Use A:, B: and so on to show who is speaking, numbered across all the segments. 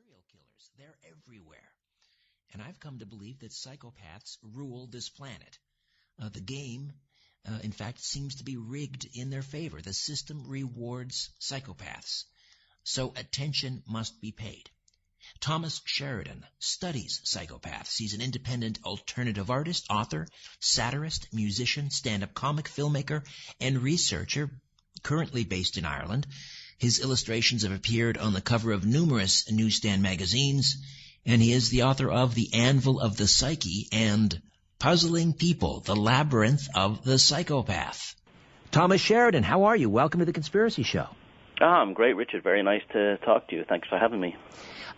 A: Serial killers, they're everywhere. And I've come to believe that psychopaths rule this planet. The game, in fact, seems to be rigged in their favor. The system rewards psychopaths. So attention must be paid. Thomas Sheridan studies psychopaths. He's an independent alternative artist, author, satirist, musician, stand-up comic, filmmaker, and researcher, currently based in Ireland. His illustrations have appeared on the cover of numerous newsstand magazines, and he is the author of The Anvil of the Psyche and Puzzling People, The Labyrinth of the Psychopath. Thomas Sheridan, how are you? Welcome to The Conspiracy Show.
B: I'm great, Richard. Very nice to talk to you. Thanks for having me.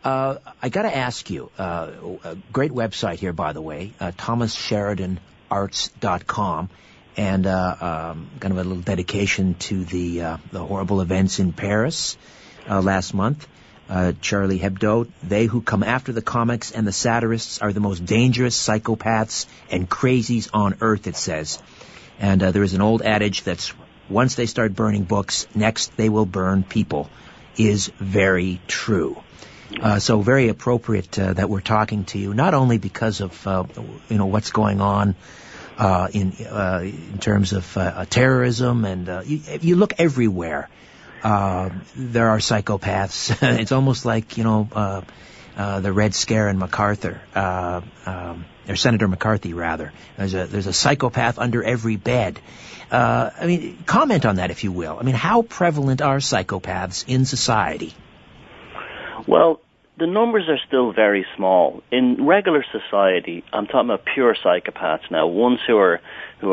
A: I got to ask you, a great website here, by the way, thomassheridanarts.com, and kind of a little dedication to the horrible events in Paris last month. Charlie Hebdo, they who come after the comics and the satirists are the most dangerous psychopaths and crazies on earth, it says. And there is an old adage that's once they start burning books, next they will burn people, is very true. So very appropriate that we're talking to you, not only because of what's going on in terms of terrorism, and you look everywhere. There are psychopaths. It's almost like the Red Scare in MacArthur, or Senator McCarthy rather. There's a psychopath under every bed. Comment on that, if you will. How prevalent are psychopaths in society?
B: Well, the numbers are still very small. In regular society, I'm talking about pure psychopaths now, ones who are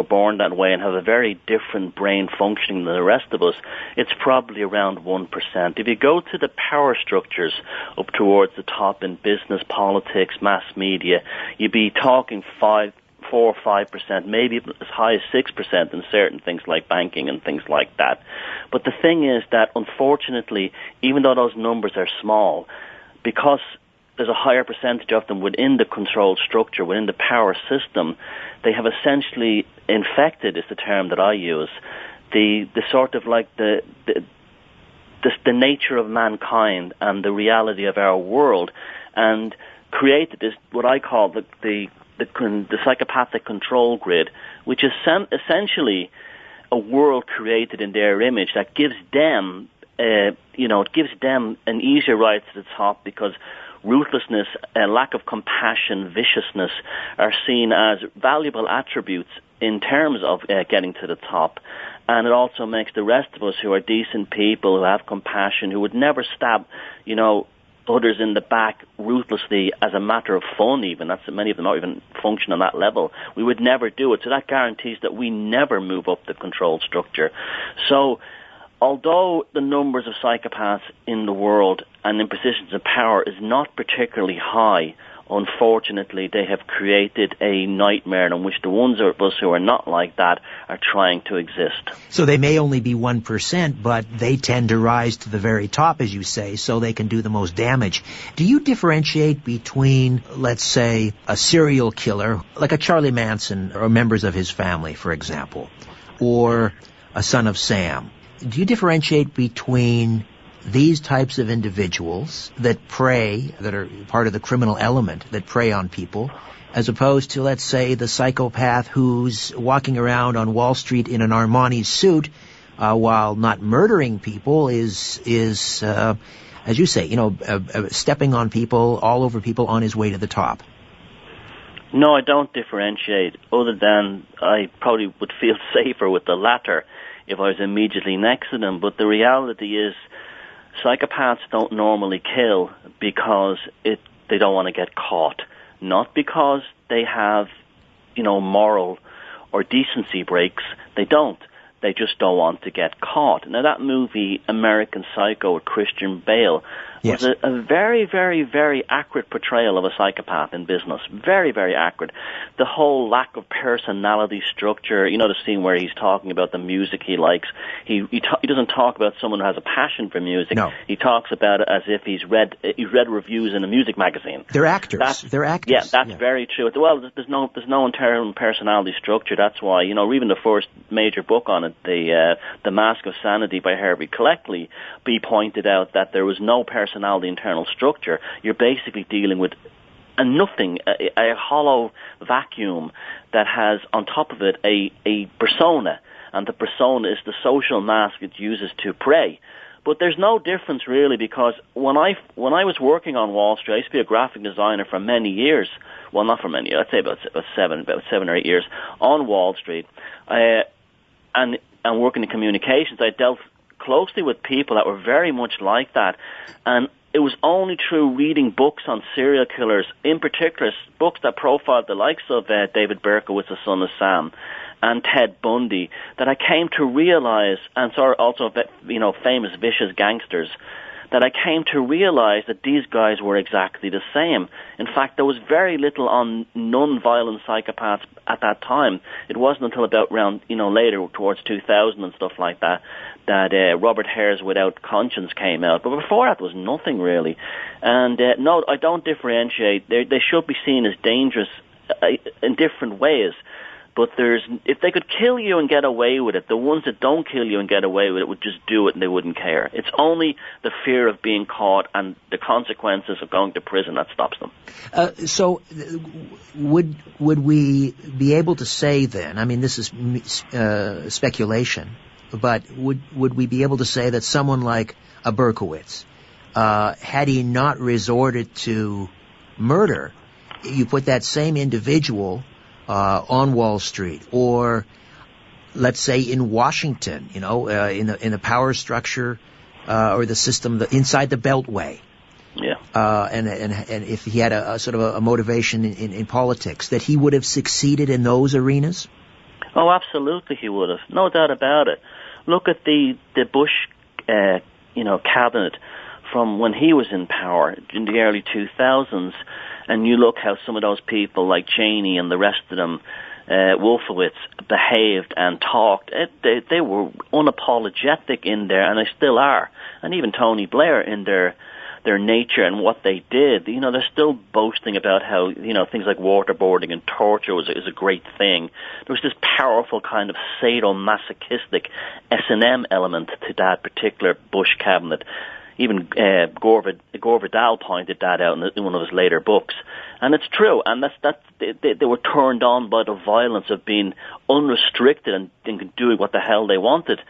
B: born that way and have a very different brain functioning than the rest of us. It's probably around 1%. If you go to the power structures up towards the top in business, politics, mass media, you'd be talking 4 or 5%, maybe as high as 6% in certain things like banking and things like that. But the thing is that, unfortunately, even though those numbers are small, because there's a higher percentage of them within the controlled structure, within the power system, they have essentially infected, is the term that I use, the sort of like the nature of mankind and the reality of our world, and created this, what I call the psychopathic control grid, which is essentially a world created in their image that gives them, it gives them an easier ride to the top, because ruthlessness, lack of compassion, viciousness are seen as valuable attributes in terms of getting to the top. And it also makes the rest of us who are decent people, who have compassion, who would never stab, others in the back ruthlessly as a matter of fun even. That's many of them don't even function on that level. We would never do it. So that guarantees that we never move up the control structure. So although the numbers of psychopaths in the world and in positions of power is not particularly high, unfortunately, they have created a nightmare in which the ones of us who are not like that are trying to exist.
A: So they may only be 1%, but they tend to rise to the very top, as you say, so they can do the most damage. Do you differentiate between, let's say, a serial killer, like a Charlie Manson or members of his family, for example, or a Son of Sam? Do you differentiate between these types of individuals that prey, that are part of the criminal element, that prey on people, as opposed to, let's say, the psychopath who's walking around on Wall Street in an Armani suit, while not murdering people, is as you say, stepping on people, all over people on his way to the top?
B: No, I don't differentiate, other than I probably would feel safer with the latter if I was immediately next to them. But the reality is, psychopaths don't normally kill because they don't want to get caught, not because they have, moral or decency breaks. They don't. They just don't want to get caught. Now, that movie, American Psycho with Christian Bale,
A: yes,
B: was a very, very, very accurate portrayal of a psychopath in business. Very, very accurate. The whole lack of personality structure, the scene where he's talking about the music he likes. He doesn't talk about someone who has a passion for music.
A: No.
B: He talks about it as if he's read reviews in a music magazine.
A: They're actors. They're actors.
B: Yeah, that's very true. Well, there's no internal personality structure. That's why, even the first major book on it, The Mask of Sanity by Herbie Cleckley, he pointed out that there was no personality internal structure. You're basically dealing with a nothing, a hollow vacuum that has on top of it a persona, and the persona is the social mask it uses to prey. But there's no difference really, because when I was working on Wall Street, I used to be a graphic designer for many years. Well, not for many years. I'd say about 7 or 8 years on Wall Street, and working in communications. I dealt closely with people that were very much like that, and it was only through reading books on serial killers, in particular books that profiled the likes of David Berkowitz, the son of Sam, and Ted Bundy, that I came to realize, and also famous vicious gangsters, that I came to realize that these guys were exactly the same. In fact, there was very little on non-violent psychopaths at that time. It wasn't until about later, towards 2000 and stuff like that, that Robert Hare's Without Conscience came out. But before that, there was nothing really. And no, I don't differentiate. They should be seen as dangerous in different ways. But if they could kill you and get away with it, the ones that don't kill you and get away with it would just do it and they wouldn't care. It's only the fear of being caught and the consequences of going to prison that stops them.
A: So would we be able to say then, I mean, this is speculation, but would we be able to say that someone like a Berkowitz, had he not resorted to murder, you put that same individual on Wall Street, or let's say in Washington, in the power structure or the system inside the Beltway, and if he had a sort of a motivation in politics, that he would have succeeded in those arenas?
B: Oh, absolutely, he would have, no doubt about it. Look at the Bush, cabinet from when he was in power in the early 2000s. And you look how some of those people like Cheney and the rest of them, Wolfowitz, behaved and talked. They were unapologetic in there, and they still are. And even Tony Blair in their nature and what they did. They're still boasting about how, things like waterboarding and torture is a great thing. There was this powerful kind of sadomasochistic S&M element to that particular Bush cabinet. Even Gore Vidal pointed that out in one of his later books, and it's true. And they were turned on by the violence of being unrestricted and doing what the hell they wanted.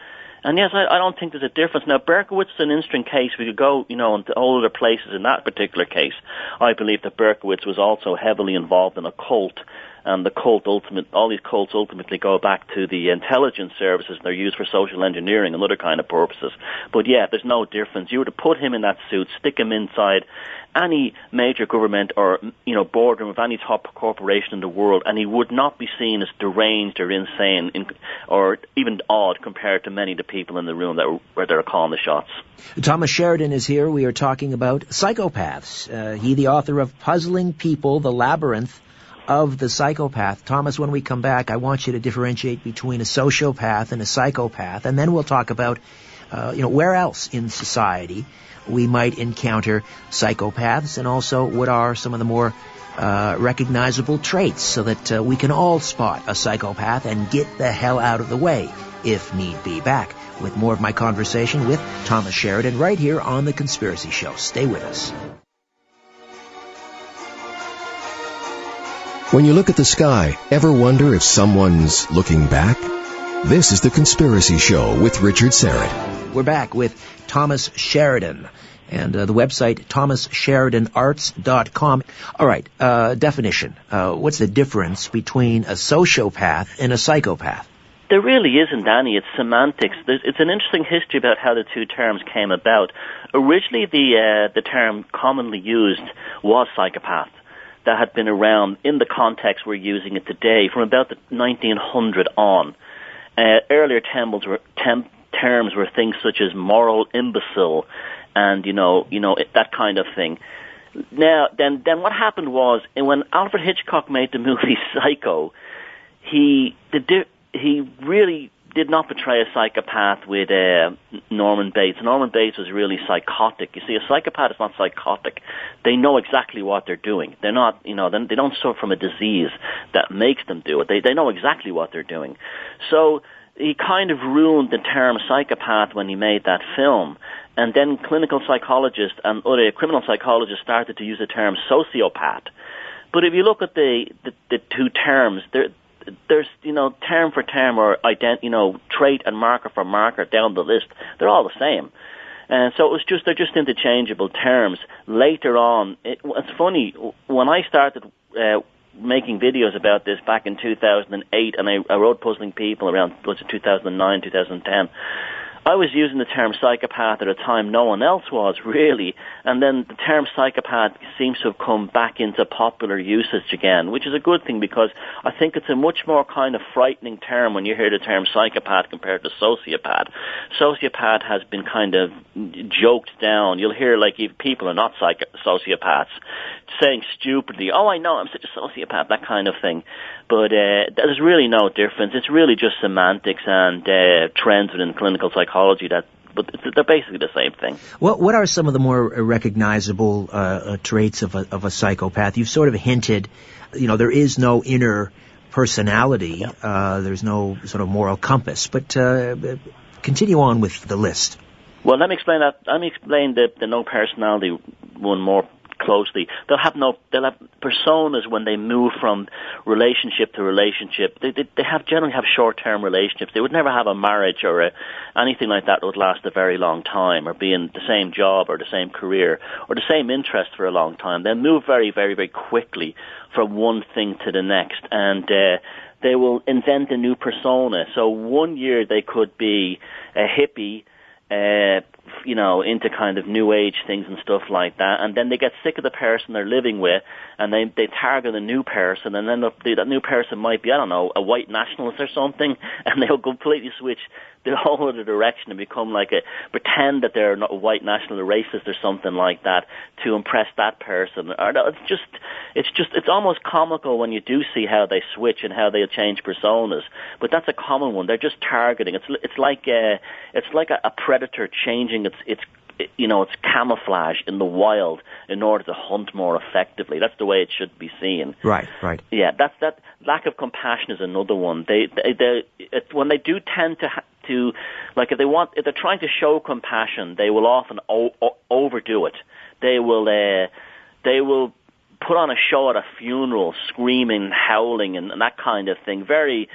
B: And yes, I don't think there's a difference. Now, Berkowitz is an interesting case. We could go, into all other places in that particular case. I believe that Berkowitz was also heavily involved in a cult. And all these cults ultimately go back to the intelligence services. They're used for social engineering and other kind of purposes. But yeah, there's no difference. You were to put him in that suit, stick him inside any major government or, boardroom of any top corporation in the world, and he would not be seen as deranged or insane or even odd compared to many of the people in the room where they're calling the shots.
A: Thomas Sheridan is here. We are talking about Psychopaths. He, the author of Puzzling People, The Labyrinth of the Psychopath. Thomas, when we come back, I want you to differentiate between a sociopath and a psychopath, and then we'll talk about, where else in society we might encounter psychopaths, and also what are some of the more recognizable traits, so that we can all spot a psychopath and get the hell out of the way, if need be. Back with more of my conversation with Thomas Sheridan right here on The Conspiracy Show. Stay with us.
C: When you look at the sky, ever wonder if someone's looking back? This is The Conspiracy Show with Richard Serrett.
A: We're back with Thomas Sheridan and the website thomassheridanarts.com. All right, definition. What's the difference between a sociopath and a psychopath?
B: There really isn't any. It's semantics. It's an interesting history about how the two terms came about. Originally, the term commonly used was psychopath. That had been around in the context we're using it today from about the 1900 on. Earlier terms were things such as moral imbecile and, that kind of thing. Now, then what happened was, when Alfred Hitchcock made the movie Psycho, he really did not portray a psychopath with Norman Bates. Norman Bates was really psychotic. You see, a psychopath is not psychotic. They know exactly what they're doing. They're not, they don't suffer from a disease that makes them do it. They know exactly what they're doing. So he kind of ruined the term psychopath when he made that film. And then clinical psychologists and other criminal psychologists started to use the term sociopath. But if you look at the two terms, there's, you know, term for term or trait and marker for marker down the list. They're all the same. And so they're just interchangeable terms. Later on, it's funny, when I started making videos about this back in 2008, and I wrote Puzzling People around 2009, 2010, I was using the term psychopath at a time no one else was, really, and then the term psychopath seems to have come back into popular usage again, which is a good thing, because I think it's a much more kind of frightening term when you hear the term psychopath compared to sociopath. Sociopath has been kind of joked down. You'll hear, like, if people are not sociopaths saying stupidly, "Oh, I know, I'm such a sociopath," that kind of thing. But there's really no difference. It's really just semantics and trends within clinical psychology but they're basically the same thing.
A: What are some of the more recognizable traits of a psychopath? You've sort of hinted, you know, there is no inner personality. Yeah. There's no sort of moral compass. But continue on with the list.
B: Well, let me explain that. Let me explain the no personality one more closely. They'll have personas when they move from relationship to relationship. They generally have short-term relationships. They would never have a marriage or anything like that would last a very long time, or be in the same job or the same career or the same interest for a long time. They move very, very, very quickly from one thing to the next, and they will invent a new persona. So one year they could be a hippie, into kind of new age things and stuff like that, and then they get sick of the person they're living with, and they target a new person, and then that new person might be, I don't know, a white nationalist or something, and they'll completely switch the whole other direction and become pretend that they're not a white national or racist or something like that to impress that person. Or no, it's almost comical when you do see how they switch and how they change personas. But that's a common one. They're just targeting. It's like a predator changing its camouflage in the wild in order to hunt more effectively. That's the way it should be seen.
A: Right.
B: Yeah, that lack of compassion is another one. When they do tend to like, if they're trying to show compassion, they will often overdo it. They will put on a show at a funeral, screaming, howling, and that kind of thing. Very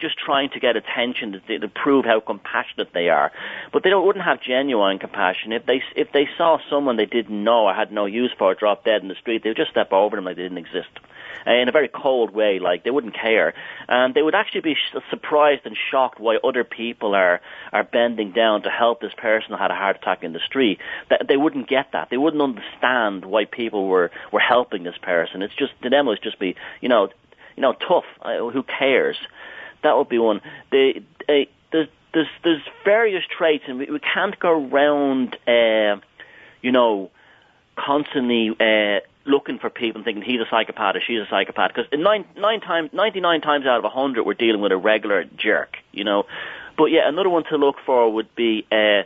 B: just trying to get attention to prove how compassionate they are. But they wouldn't have genuine compassion. If they saw someone they didn't know or had no use for drop dead in the street, they would just step over them like they didn't exist. In a very cold way, like they wouldn't care. And they would actually be surprised and shocked why other people are bending down to help this person who had a heart attack in the street. They wouldn't get that. They wouldn't understand why people were helping this person. It's just, to them, it would just be, tough. Who cares? That would be one. There's various traits, and we can't go around, constantly looking for people and thinking he's a psychopath or she's a psychopath, because 99 times out of 100 we're dealing with a regular jerk, But yeah, another one to look for would be they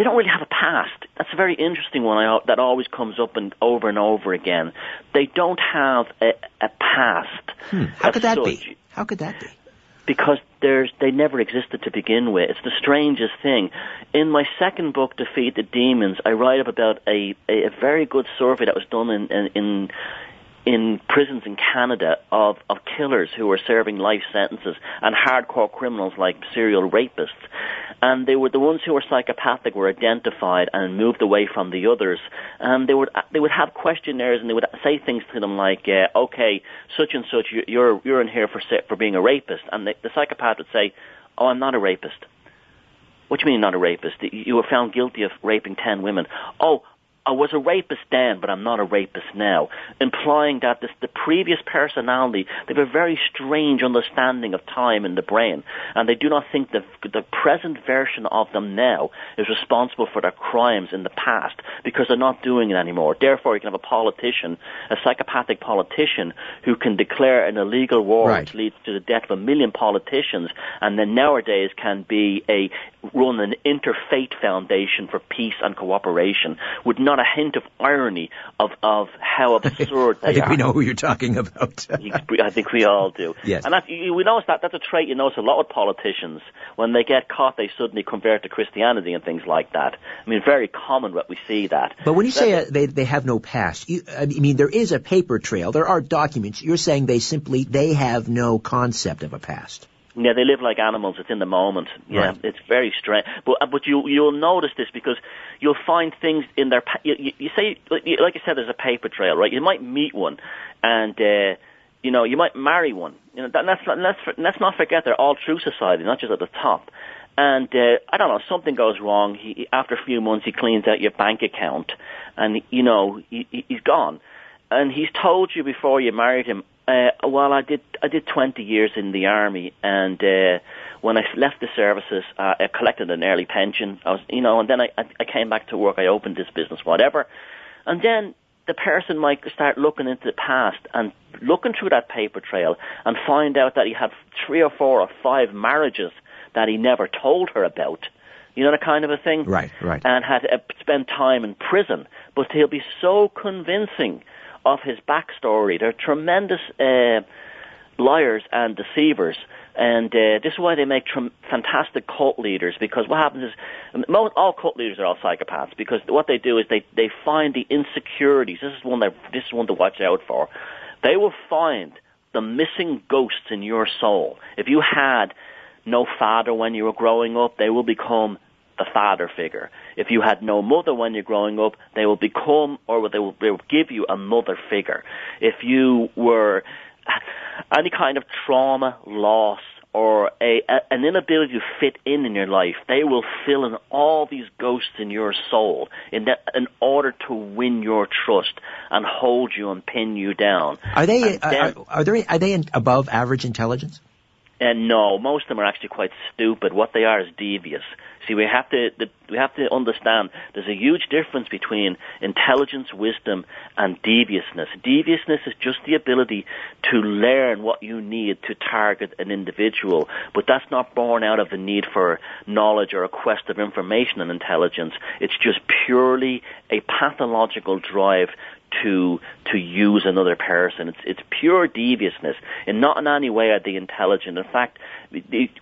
B: don't really have a past. That's a very interesting one that always comes up and over again. They don't have a past.
A: How could that be? How could that be?
B: Because they never existed to begin with. It's the strangest thing. In my second book, Defeat the Demons, I write up about a very good survey that was done in prisons in Canada of killers who were serving life sentences and hardcore criminals like serial rapists. And they were the ones who were psychopathic were identified and moved away from the others. And they would have questionnaires, and they would say things to them like, okay, such and such, you're in here for being a rapist. And the psychopath would say, oh, I'm not a rapist. What do you mean not a rapist? You were found guilty of raping 10 women. Oh, I was a rapist then, but I'm not a rapist now, implying that the previous personality, they have a very strange understanding of time in the brain, and they do not think the present version of them now is responsible for their crimes in the past, because they're not doing it anymore. Therefore, you can have a politician, a psychopathic politician, who can declare an illegal war which leads to the death of 1 million politicians, and then nowadays can run an interfaith foundation for peace and cooperation with no not a hint of irony of how absurd they are.
A: I think we know who you're talking about.
B: I think we all do.
A: Yes.
B: And we notice that's a trait you notice a lot with politicians. When they get caught, they suddenly convert to Christianity and things like that. I mean, very common that we see that.
A: But when you say they have no past, I mean, there is a paper trail. There are documents. You're saying they have no concept of a past.
B: Yeah, they live like animals. It's in the moment. Yeah,
A: right.
B: It's very strange. But you'll notice this because you'll find things in their. You say, like you said, there's a paper trail, right? You might meet one, and you might marry one. Let's not forget they're all through society, not just at the top. And I don't know, something goes wrong. After a few months, he cleans out your bank account, and he's gone. And he's told you before you married him. Well, I did 20 years in the army, and when I left the services, I collected an early pension. And then I came back to work. I opened this business, whatever, and then the person might start looking into the past and looking through that paper trail and find out that he had 3 or 4 or 5 marriages that he never told her about. You know, the kind of a thing,
A: right?
B: And had spent time in prison, but he'll be so convincing of his backstory. They're tremendous liars and deceivers, and this is why they make fantastic cult leaders, because what happens is all cult leaders are all psychopaths, because what they do is they find the insecurities. This is one to watch out for. They will find the missing ghosts in your soul. If you had no father when you were growing up, they will become the father figure. If you had no mother when you're growing up, they will become, or they will give you a mother figure. If you were any kind of trauma, loss, or an inability to fit in your life, they will fill in all these ghosts in your soul in order to win your trust and hold you and pin you down.
A: Are they above average intelligence?
B: And no, most of them are actually quite stupid. What they are is devious. See, we have to understand there's a huge difference between intelligence, wisdom, and deviousness. Deviousness is just the ability to learn what you need to target an individual, but that's not born out of the need for knowledge or a quest of information and intelligence. It's just purely a pathological drive to use another person. It's pure deviousness, and not in any way are they intelligent. In fact,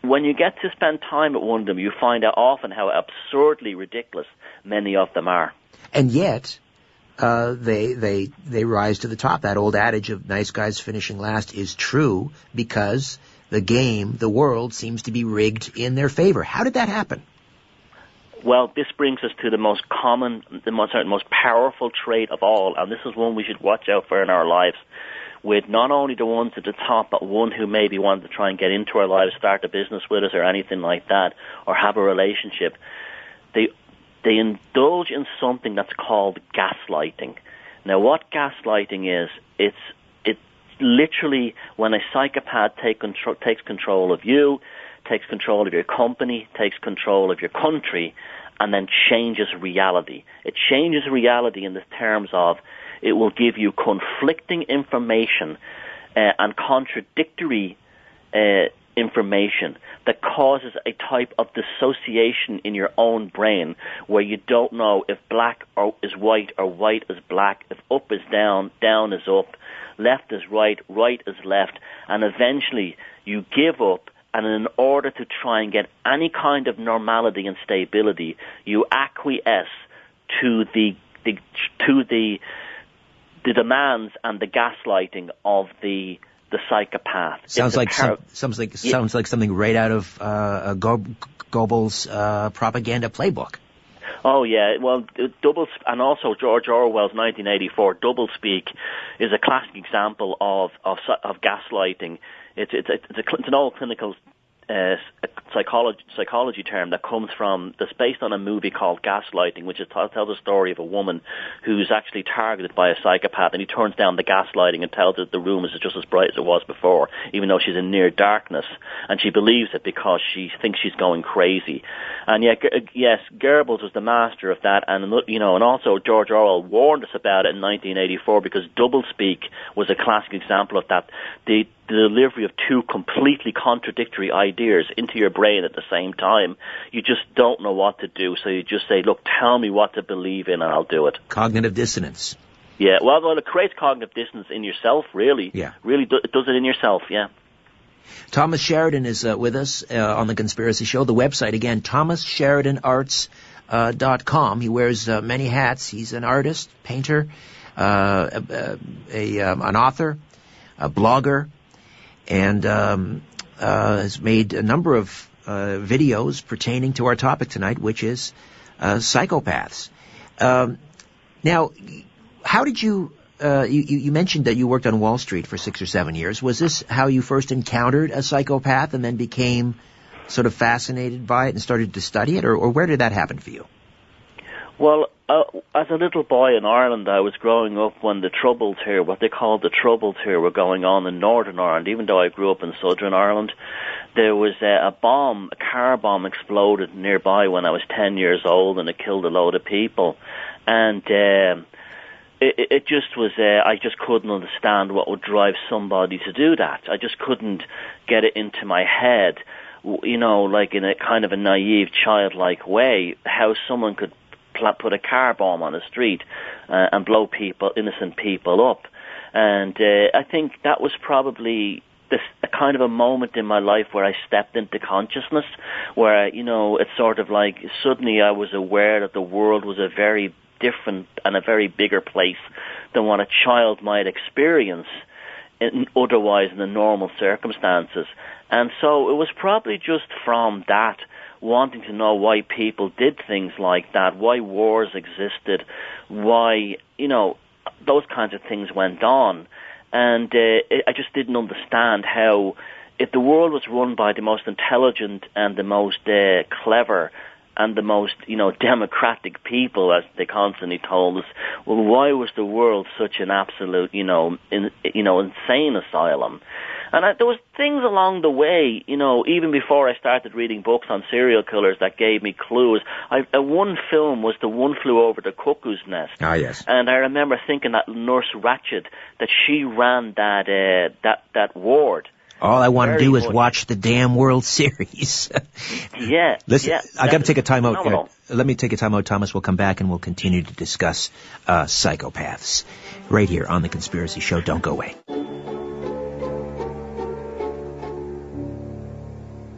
B: when you get to spend time with one of them, you find out often how absurdly ridiculous many of them are.
A: And yet, they rise to the top. That old adage of nice guys finishing last is true, because the world seems to be rigged in their favor. How did that happen?
B: Well, this brings us to the most common, the most powerful trait of all, and this is one we should watch out for in our lives, with not only the ones at the top, but one who maybe wanted to try and get into our lives, start a business with us or anything like that, or have a relationship. They indulge in something that's called gaslighting. Now, what gaslighting is, it's literally when a psychopath takes control of you, takes control of your company, takes control of your country, and then changes reality. It changes reality in the terms of it will give you conflicting information and contradictory information that causes a type of dissociation in your own brain where you don't know if black is white or white is black, if up is down, down is up, left is right, right is left, and eventually you give up. And in order to try and get any kind of normality and stability, you acquiesce to the demands and the gaslighting of the psychopath.
A: Sounds like something right out of Goebbels' propaganda playbook.
B: Oh yeah, well, and also George Orwell's 1984 doublespeak is a classic example of gaslighting. It's an old clinical psychology term that comes from, that's based on a movie called Gaslighting, which tells the story of a woman who's actually targeted by a psychopath, and he turns down the gaslighting and tells her that the room is just as bright as it was before, even though she's in near darkness, and she believes it because she thinks she's going crazy. And yes, Goebbels was the master of that, and also George Orwell warned us about it in 1984 because doublespeak was a classic example of that. delivery of two completely contradictory ideas into your brain at the same time, you just don't know what to do. So you just say, look, tell me what to believe in and I'll do it.
A: Cognitive dissonance.
B: Yeah, well, it creates cognitive dissonance in yourself, really.
A: Yeah.
B: Really, it does it in yourself, yeah.
A: Thomas Sheridan is with us on The Conspiracy Show. The website, again, thomassheridanarts.com. He wears many hats. He's an artist, painter, an author, a blogger, and has made a number of videos pertaining to our topic tonight, which is psychopaths. Now, how did you mentioned that you worked on Wall Street for 6 or 7 years. Was this how you first encountered a psychopath and then became sort of fascinated by it and started to study it, or where did that happen for you?
B: Well, as a little boy in Ireland, I was growing up when the Troubles here, what they called the Troubles here, were going on in Northern Ireland. Even though I grew up in Southern Ireland, there was a car bomb exploded nearby when I was 10 years old, and it killed a load of people. And it just was, I just couldn't understand what would drive somebody to do that. I just couldn't get it into my head, like in a kind of a naive, childlike way, how someone could put a car bomb on the street and blow innocent people up. And I think that was probably a kind of a moment in my life where I stepped into consciousness, where, it's sort of like suddenly I was aware that the world was a very different and a very bigger place than what a child might experience otherwise in the normal circumstances. And so it was probably just from that, wanting to know why people did things like that, why wars existed, why, those kinds of things went on. And I just didn't understand how, if the world was run by the most intelligent and the most clever and the most, democratic people, as they constantly told us, well, why was the world such an absolute, insane asylum? And there was things along the way, even before I started reading books on serial killers that gave me clues. One film was The One Flew Over the Cuckoo's Nest.
A: Ah, yes.
B: And I remember thinking that Nurse Ratched, that she ran that ward.
A: All I want to do is watch the damn World Series.
B: Yeah.
A: Listen,
B: yeah,
A: I got to take a time out.
B: Phenomenal.
A: Let me take a time out, Thomas. We'll come back and we'll continue to discuss psychopaths right here on The Conspiracy Show. Don't go away.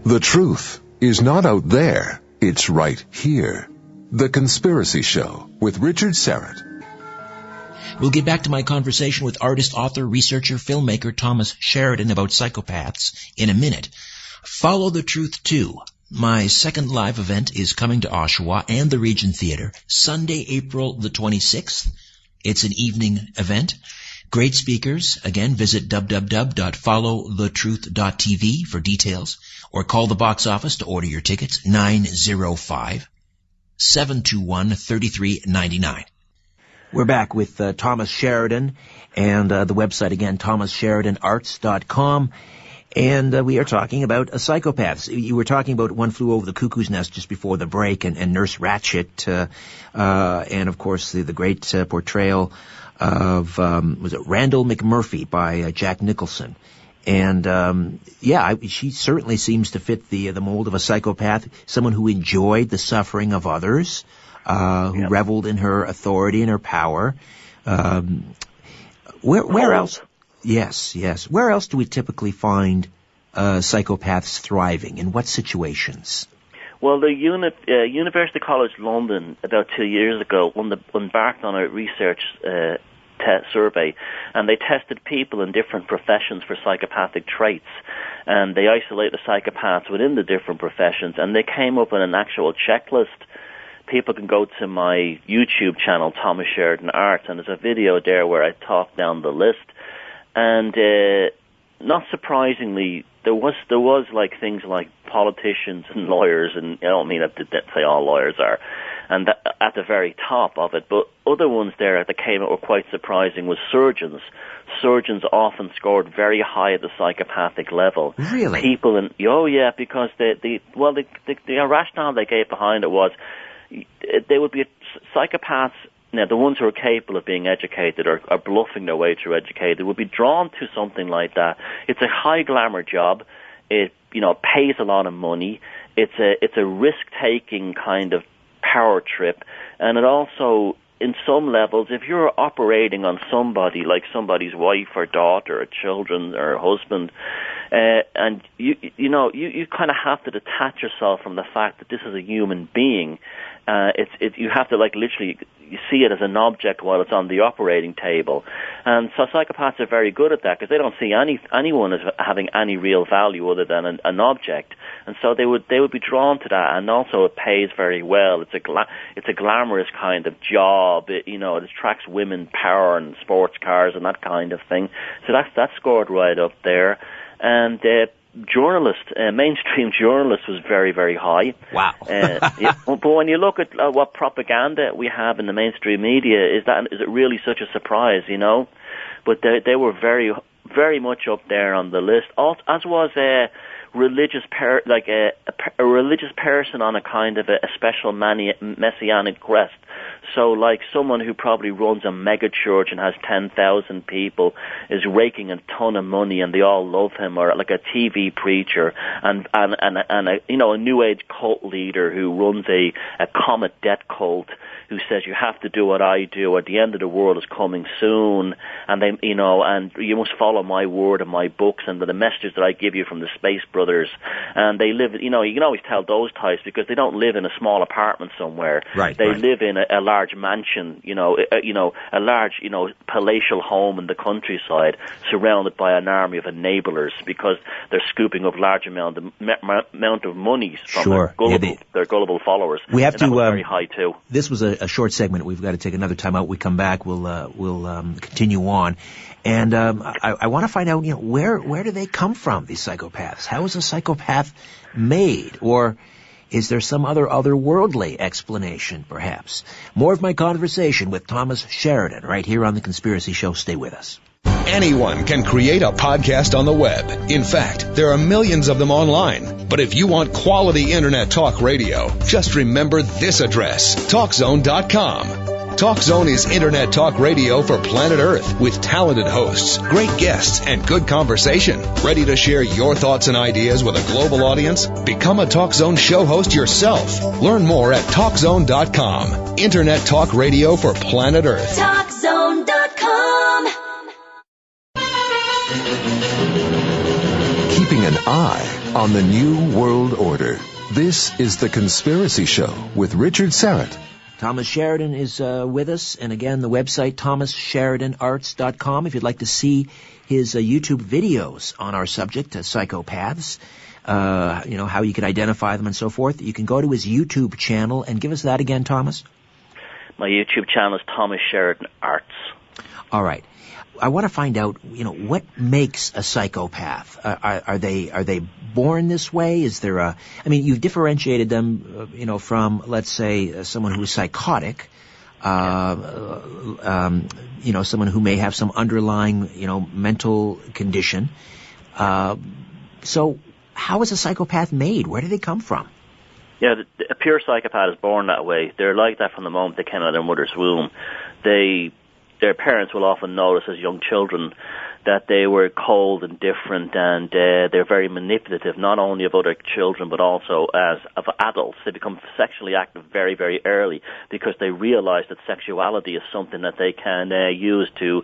D: The truth is not out there. It's right here. The Conspiracy Show with Richard Serrett.
A: We'll get back to my conversation with artist, author, researcher, filmmaker Thomas Sheridan about psychopaths in a minute. Follow the Truth 2. My second live event is coming to Oshawa and the Regent Theatre, Sunday, April the 26th. It's an evening event. Great speakers. Again, visit www.followthetruth.tv for details, or call the box office to order your tickets, 905-721-3399. We're back with Thomas Sheridan, and the website again, thomassheridanarts.com, and we are talking about psychopaths. You were talking about One Flew Over the Cuckoo's Nest just before the break, and Nurse Ratched, and of course the great portrayal of was it Randall McMurphy by Jack Nicholson. And she certainly seems to fit the mold of a psychopath, someone who enjoyed the suffering of others, who reveled in her authority and her power. Where else? Yes. Where else do we typically find psychopaths thriving? In what situations?
B: Well, the University College London about 2 years ago embarked on a research survey, and they tested people in different professions for psychopathic traits, and they isolated the psychopaths within the different professions, and they came up with an actual checklist. People can go to my YouTube channel, Thomas Sheridan Arts, and there's a video there where I talk down the list. And not surprisingly, there was like things like politicians and lawyers, and I don't mean to say all lawyers are, and at the very top of it. But other ones there that came out were quite surprising was surgeons. Surgeons often scored very high at the psychopathic level.
A: Really?
B: Because the rationale they gave behind it was they would be psychopaths now, the ones who are capable of being educated or are bluffing their way through educated would be drawn to something like that. It's a high glamour job. It, pays a lot of money. It's a risk-taking kind of power trip, and it also, in some levels, if you're operating on somebody, like somebody's wife or daughter or children or husband, and you kind of have to detach yourself from the fact that this is a human being. You have to literally you see it as an object while it's on the operating table, and so psychopaths are very good at that because they don't see anyone as having any real value other than an object, and so they would be drawn to that. And also it pays very well. It's a glamorous kind of job. It attracts women, power, and sports cars and that kind of thing. So that's scored right up there. And mainstream journalist was very, very high.
A: Wow.
B: But when you look at what propaganda we have in the mainstream media, is it really such a surprise, But they were very, very much up there on the list, as was a religious a religious person on a kind of a special messianic quest. So like someone who probably runs a mega church and has 10,000 people is raking a ton of money and they all love him, or like a TV preacher and a new age cult leader who runs a comet debt cult who says you have to do what I do, or the end of the world is coming soon, and and you must follow my word and my books and the messages that I give you from the Space Brothers. And they live, you can always tell those types because they don't live in a small apartment somewhere.
A: Right.
B: They live in a large mansion, a large, palatial home in the countryside, surrounded by an army of enablers because they're scooping up large amount of money from their gullible followers.
A: We have to
B: very high too.
A: This was a short segment. We've got to take another time out. We come back. We'll continue on, and I want to find out, where do they come from? These psychopaths. How is a psychopath made, or is there some otherworldly explanation, perhaps? More of my conversation with Thomas Sheridan right here on The Conspiracy Show. Stay with us.
E: Anyone can create a podcast on the web. In fact, there are millions of them online. But if you want quality internet talk radio, just remember this address, TalkZone.com. TalkZone is internet talk radio for planet Earth with talented hosts, great guests, and good conversation. Ready to share your thoughts and ideas with a global audience? Become a TalkZone show host yourself. Learn more at TalkZone.com. Internet talk radio for planet Earth.
F: TalkZone.com.
D: Keeping an eye on the new world order. This is The Conspiracy Show with Richard Serrett.
A: Thomas Sheridan is with us, and again, the website, thomassheridanarts.com, if you'd like to see his YouTube videos on our subject, psychopaths, how you can identify them and so forth. You can go to his YouTube channel, and give us that again, Thomas.
B: My YouTube channel is Thomas Sheridan Arts.
A: All right. I want to find out, what makes a psychopath? Are they born this way? Is there you've differentiated them, from, let's say, someone who's psychotic, someone who may have some underlying, mental condition. So how is a psychopath made? Where do they come from?
B: Yeah, a pure psychopath is born that way. They're like that from the moment they came out of their mother's womb. Their parents will often notice as young children that they were cold and different, and they're very manipulative, not only of other children but also of adults. They become sexually active very, very early because they realize that sexuality is something that they can use to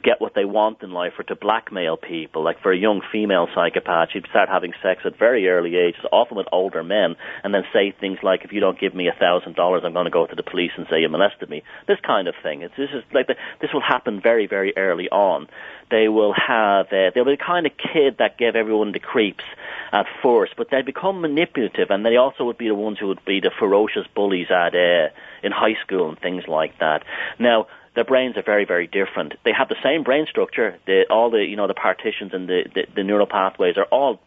B: get what they want in life, or to blackmail people. Like for a young female psychopath, she'd start having sex at very early ages, often with older men, and then say things like, if you don't give me $1,000, I'm going to go to the police and say you molested me. This kind of thing. This will happen very, very early on. They will have, they'll be the kind of kid that gave everyone the creeps at first, but they become manipulative, and they also would be the ones who would be the ferocious bullies in high school and things like that. Now, their brains are very, very different. They have the same brain structure. All the partitions and the neural pathways are all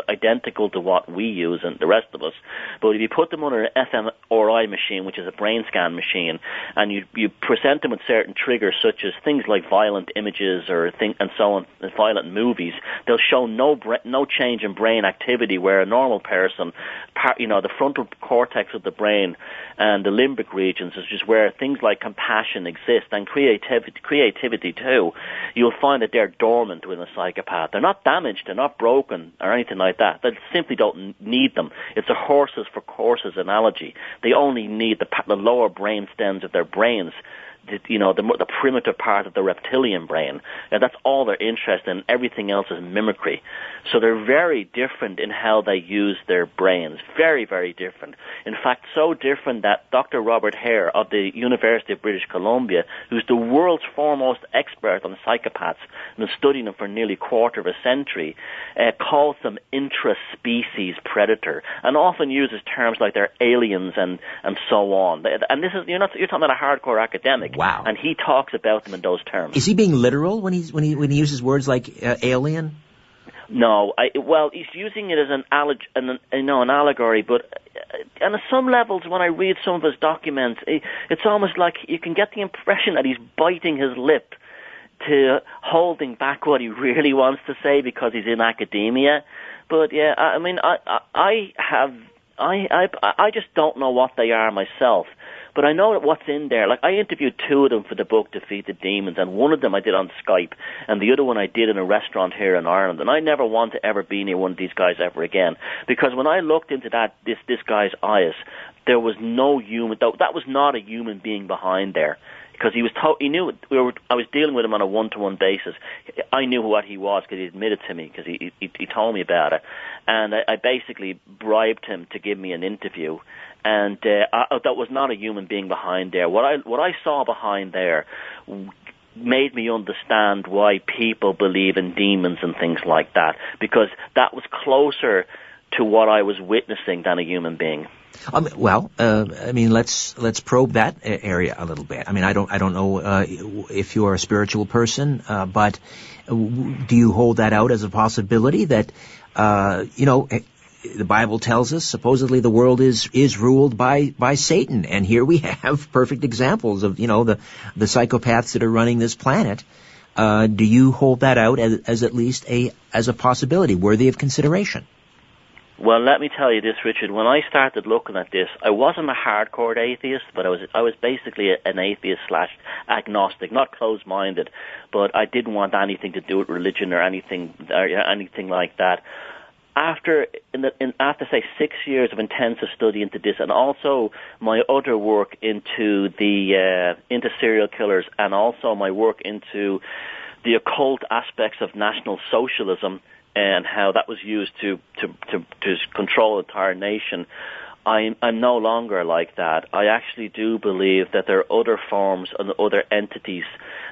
B: identical to what we use and the rest of us. But if you put them under an fMRI machine, which is a brain scan machine, and you present them with certain triggers such as things like violent images and so on, violent movies, they'll show no change in brain activity, where a normal person, the frontal cortex of the brain and the limbic regions, which is where things like compassion exist, and creativity too, you'll find that they're dormant with a psychopath. They're not damaged, they're not broken or anything like that. They simply don't need them. It's a horses for courses analogy. They only need the lower brain stems of their brains, the primitive part of the reptilian brain. And that's all they're interested in. Everything else is mimicry. So they're very different in how they use their brains. Very, very different. In fact, so different that Dr. Robert Hare of the University of British Columbia, who's the world's foremost expert on psychopaths and has studied them for nearly a quarter of a century, calls them intraspecies predator, and often uses terms like they're aliens and so on. And this is you're talking about a hardcore academic.
A: Wow.
B: And he talks about them in those terms.
A: Is he being literal when he uses words like alien?
B: No, he's using it as an allegory, but on some levels, when I read some of his documents, it's almost like you can get the impression that he's biting his lip to holding back what he really wants to say because he's in academia. But yeah, I just don't know what they are myself. But I know what's in there. Like, I interviewed two of them for the book Defeat the Demons, and one of them I did on Skype, and the other one I did in a restaurant here in Ireland. And I never want to ever be near one of these guys ever again, because when I looked into this guy's eyes, there was no human. That was not a human being behind there. Because he knew I was dealing with him on a one-to-one basis. I knew what he was because he admitted to me, because he told me about it, and I basically bribed him to give me an interview. And that was not a human being behind there. What I saw behind there made me understand why people believe in demons and things like that, because that was closer to what I was witnessing than a human being.
A: Let's probe that area a little bit. I don't know if you're a spiritual person, but do you hold that out as a possibility that, the Bible tells us supposedly the world is ruled by Satan, and here we have perfect examples of, the psychopaths that are running this planet. Do you hold that out as at least as a possibility worthy of consideration?
B: Well, let me tell you this, Richard. When I started looking at this, I wasn't a hardcore atheist, but I was basically an atheist / agnostic, not closed-minded. But I didn't want anything to do with religion or anything like that. After say 6 years of intensive study into this, and also my other work into serial killers, and also my work into the occult aspects of National Socialism, and how that was used to control an entire nation, I'm no longer like that. I actually do believe that there are other forms and other entities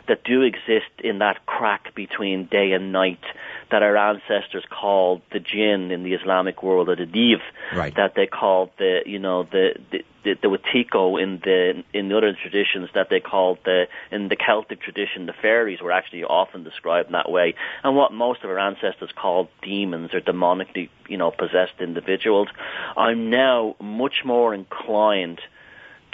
B: that do exist in that crack between day and night, that our ancestors called the jinn in the Islamic world, or the div,
A: right,
B: that they called the Wetiko in the other traditions, that they called in the Celtic tradition, the fairies were actually often described in that way, and what most of our ancestors called demons or demonically, possessed individuals. I'm now much more inclined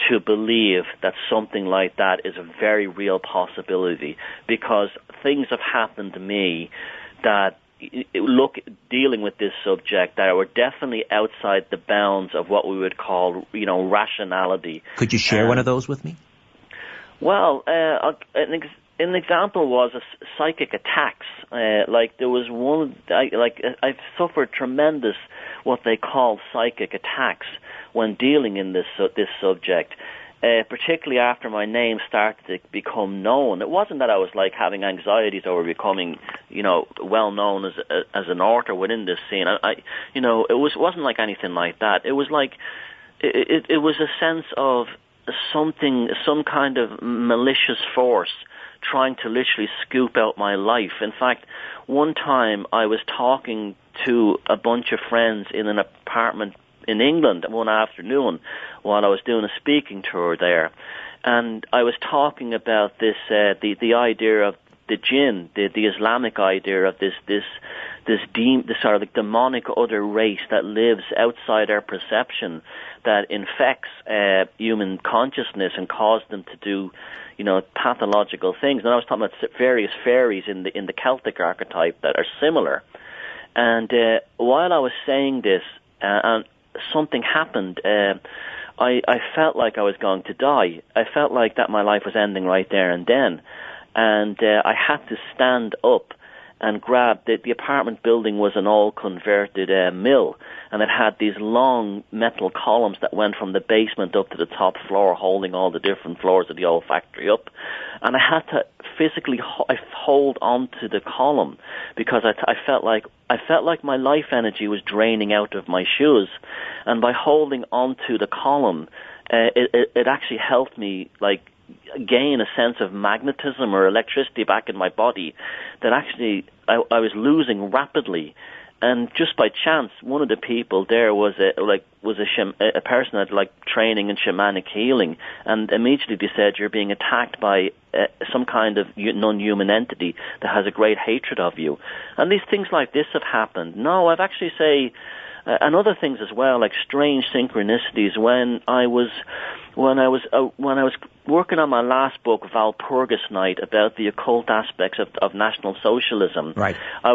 B: to believe that something like that is a very real possibility, because things have happened to me that dealing with this subject that were definitely outside the bounds of what we would call, rationality.
A: Could you share one of those with me?
B: Well, an example was psychic attacks. There was one, I've suffered tremendous what they call psychic attacks when dealing in this subject. Particularly after my name started to become known. It wasn't that I was having anxieties over becoming, well known as an author within this scene. It wasn't like anything like that. It was like it was a sense of some kind of malicious force trying to literally scoop out my life. In fact, one time I was talking to a bunch of friends in an apartment in England one afternoon while I was doing a speaking tour there, and I was talking about this the idea of the jinn, the Islamic idea of this sort of like demonic other race that lives outside our perception, that infects human consciousness and causes them to do, pathological things. And I was talking about various fairies in the Celtic archetype that are similar. And while I was saying this, and something happened, I felt like I was going to die. I felt like that my life was ending right there and then. And I had to stand up and grab the apartment building was an all converted mill, and it had these long metal columns that went from the basement up to the top floor, holding all the different floors of the old factory up. And I had to physically hold onto the column because I felt like my life energy was draining out of my shoes, and by holding onto the column, it actually helped me gain a sense of magnetism or electricity back in my body that actually I was losing rapidly. And just by chance, one of the people there was a person that training in shamanic healing, and immediately they said, you're being attacked by some kind of non-human entity that has a great hatred of you. And these things like this have happened. No, I've actually and other things as well, like strange synchronicities. When I was working on my last book, Walpurgis Night, about the occult aspects of National Socialism. Right. I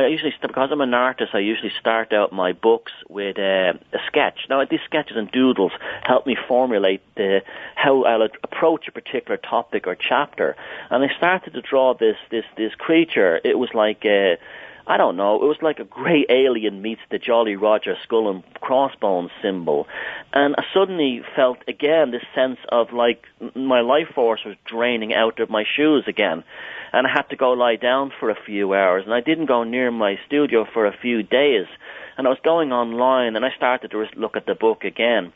B: usually, because I'm an artist, I usually start out my books with a sketch. Now, these sketches and doodles help me formulate how I'll approach a particular topic or chapter. And I started to draw this creature. It was like I don't know, it was like a grey alien meets the Jolly Roger skull and crossbones symbol. And I suddenly felt, again, this sense of my life force was draining out of my shoes again. And I had to go lie down for a few hours. And I didn't go near my studio for a few days. And I was going online, and I started to look at the book again.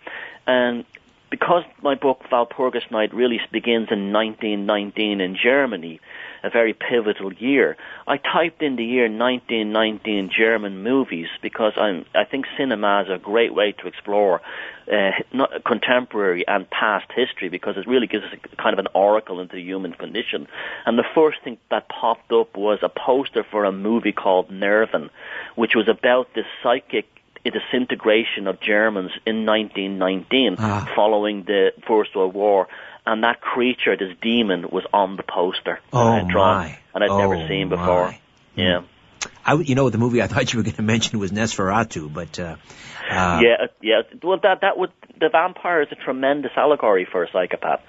B: And because my book, Walpurgis Night, really begins in 1919 in Germany, a very pivotal year, I typed in the year 1919 German movies because I think cinema is a great way to explore contemporary and past history, because it really gives us a kind of an oracle into the human condition. And the first thing that popped up was a poster for a movie called Nerven, which was about this psychic disintegration of Germans in 1919 following the First World War. And that creature, this demon, was on the poster. And I'd never seen before. My. Yeah.
A: The movie I thought you were going to mention was Nosferatu, but
B: yeah. Well, the vampire is a tremendous allegory for a psychopath.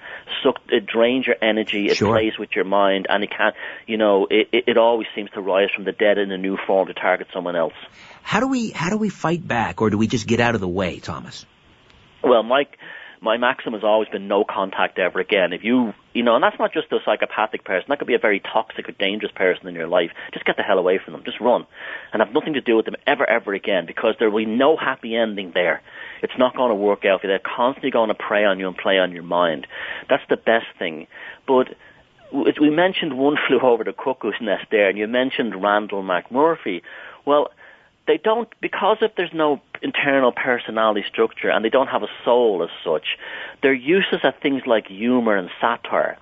B: It drains your energy, it plays with your mind, and it can't. It always seems to rise from the dead in a new form to target someone else.
A: How do we fight back, or do we just get out of the way, Thomas?
B: Well, my maxim has always been no contact ever again. If you and that's not just a psychopathic person. That could be a very toxic or dangerous person in your life. Just get the hell away from them. Just run. And have nothing to do with them ever again, because there will be no happy ending there. It's not going to work out for you. They're constantly going to prey on you and play on your mind. That's the best thing. But we mentioned One Flew Over the Cuckoo's Nest there, and you mentioned Randall McMurphy. Well, they don't, because if there's no internal personality structure and they don't have a soul as such, they're useless at things like humor and satire.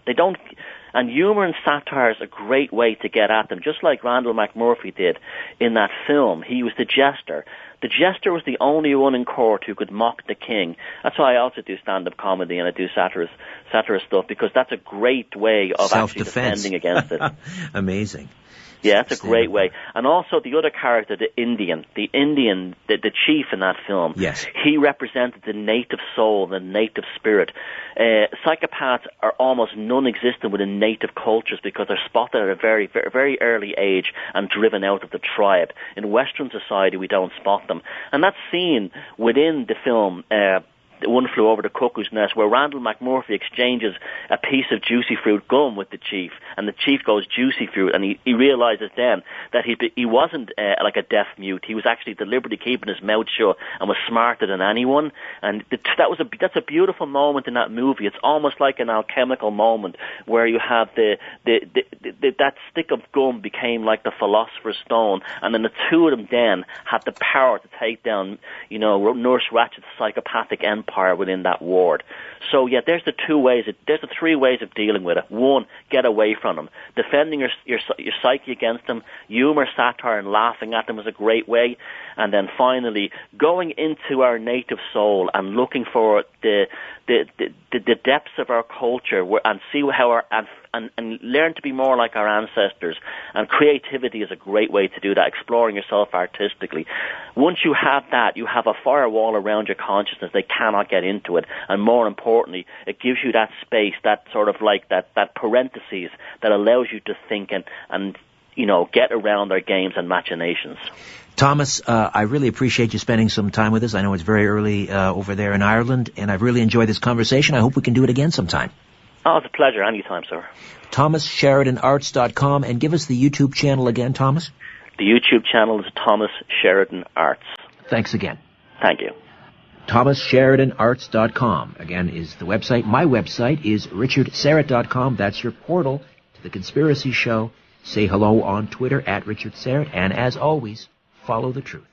B: And humor and satire is a great way to get at them, just like Randall McMurphy did in that film. He was the jester. The jester was the only one in court who could mock the king. That's why I also do stand-up comedy and I do satirist stuff, because that's a great way of actually defending against it.
A: Amazing.
B: Yeah, that's a great way. And also the other character, the Indian, the chief in that film. Yes. He represented the native soul, the native spirit. Psychopaths are almost non-existent within native cultures because they're spotted at a very, very, very early age and driven out of the tribe. In Western society, we don't spot them. And that's seen within the film, One Flew Over the Cuckoo's Nest, where Randall McMurphy exchanges a piece of juicy fruit gum with the chief, and the chief goes juicy fruit, and he realizes then that he wasn't like a deaf mute. He was actually deliberately keeping his mouth shut and was smarter than anyone. And that's a beautiful moment in that movie. It's almost like an alchemical moment where you have that stick of gum became like the Philosopher's Stone, and then the two of them then had the power to take down, Nurse Ratchet's psychopathic empire within that ward. So yeah, there's the three ways of dealing with it. One, get away from them. Defending your psyche against them, humor, satire, and laughing at them is a great way. And then finally, going into our native soul and looking for the depths of our culture, and see how and learn to be more like our ancestors. And creativity is a great way to do that, exploring yourself artistically. Once you have that, you have a firewall around your consciousness. They cannot get into it. And more importantly, it gives you that space, that sort of like that parentheses that allows you to think and get around their games and machinations.
A: Thomas, I really appreciate you spending some time with us. I know it's very early over there in Ireland, and I've really enjoyed this conversation. I hope we can do it again sometime.
B: Oh, it's a pleasure. Anytime, sir.
A: ThomasSheridanArts.com, and give us the YouTube channel again, Thomas.
B: The YouTube channel is Thomas Sheridan Arts.
A: Thanks again.
B: Thank you.
A: ThomasSheridanArts.com, again, is the website. My website is RichardSarrett.com. That's your portal to The Conspiracy Show. Say hello on Twitter @RichardSarrett, and as always, follow the truth.